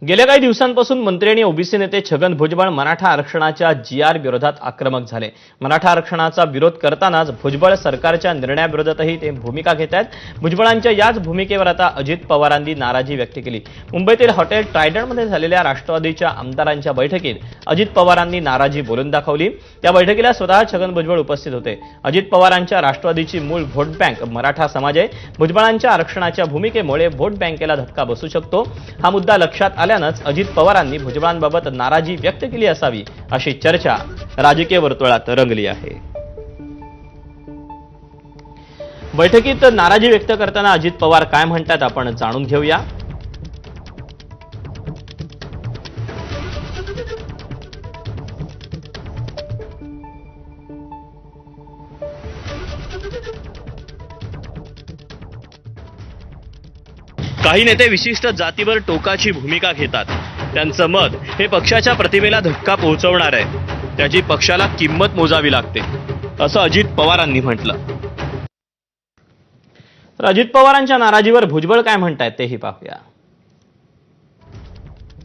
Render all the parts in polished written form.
गेल्या काही दिवसांपासून मंत्री आणि ओबीसी नेते छगन भुजबळ मराठा आरक्षणाच्या जीआर विरोधात आक्रमक झाले। मराठा आरक्षणाचा विरोध करतानाच भुजबळ सरकारच्या निर्णयाविरोधातही ते भूमिका घेत आहेत। भुजबळांच्या याच भूमिकेवर आता अजित पवारांनी नाराजी व्यक्त केली। मुंबईतील हॉटेल ट्रायडंटमध्ये झालेल्या राष्ट्रवादीच्या आमदारांच्या बैठकीत अजित पवारांनी नाराजी बोलून दाखवली। या बैठकीला स्वतः छगन भुजबळ उपस्थित होते। अजित पवारांच्या राष्ट्रवादीची मूळ व्होट बँक मराठा समाज आहे। भुजबळांच्या आरक्षणाच्या भूमिकेमुळे व्होट बँकेला धक्का बसू शकतो। हा मुद्दा लक्षात आल्यानंच अजित पवारांनी भुजबळांबाबत नाराजी व्यक्त केली असावी अशी चर्चा राजकीय वर्तुळात रंगली आहे। बैठकीत नाराजी व्यक्त करताना अजित पवार काय म्हणतात आपण जाणून घेऊया। काही नेते विशिष्ट जातीवर टोकाची भूमिका घेतात। त्यांचं मत हे पक्षाच्या प्रतिमेला धक्का पोहोचवणार आहे। त्याची पक्षाला किंमत मोजावी लागते असं अजित पवारांनी म्हटलं। तर अजित पवारांच्या नाराजीवर भुजबळ काय म्हणतायत तेही पाहूया।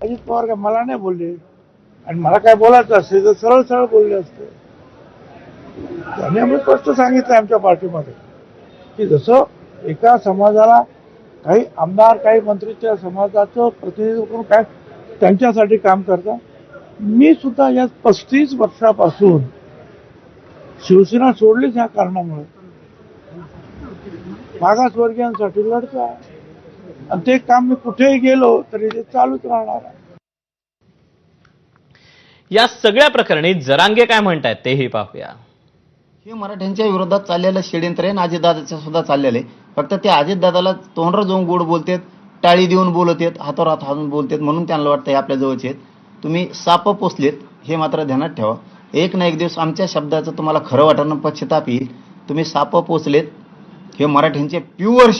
अजित पवार काय मला नाही बोलले आणि मला काय बोलायचं असेल तर सरळ सरळ बोलले असते। त्यांनी आम्ही स्पष्ट सांगितलं आमच्या पार्टीमध्ये की जसं एका समाजाला काही आमदार काही मंत्री त्या समाजाचं प्रतिनिधित्व करून काय त्यांच्यासाठी काम करतात, मी सुद्धा या 35 वर्षापासून शिवसेना सोडलीच ह्या कारणामुळे मागासवर्गीयांसाठी लढतो आहे आणि ते काम मी कुठेही गेलो तरी ते चालूच राहणार आहे। या सगळ्या प्रकरणी जरांगे काय म्हणतायत तेही पाहूया। हे मराठ्यांच्या विरोधात चाललेलं षडयंत्र आहे आणि अजितदादाचं सुद्धा चाललेलं आहे। फक्त ते अजितदादाला तोंडवर जाऊन गोड बोलतात, टाळी देऊन बोलतात, हातावर हात हाणून बोलतात म्हणून त्यांना वाटतं हे आपल्या जवळचे आहेत। तुम्ही साप पोचलेत हे मात्र ध्यानात ठेवा। एक ना एक दिवस आमच्या शब्दाचं तुम्हाला खरं वाटणं पश्चाताप येईल। तुम्ही साप पोचलेत हे मराठ्यांचे प्युअर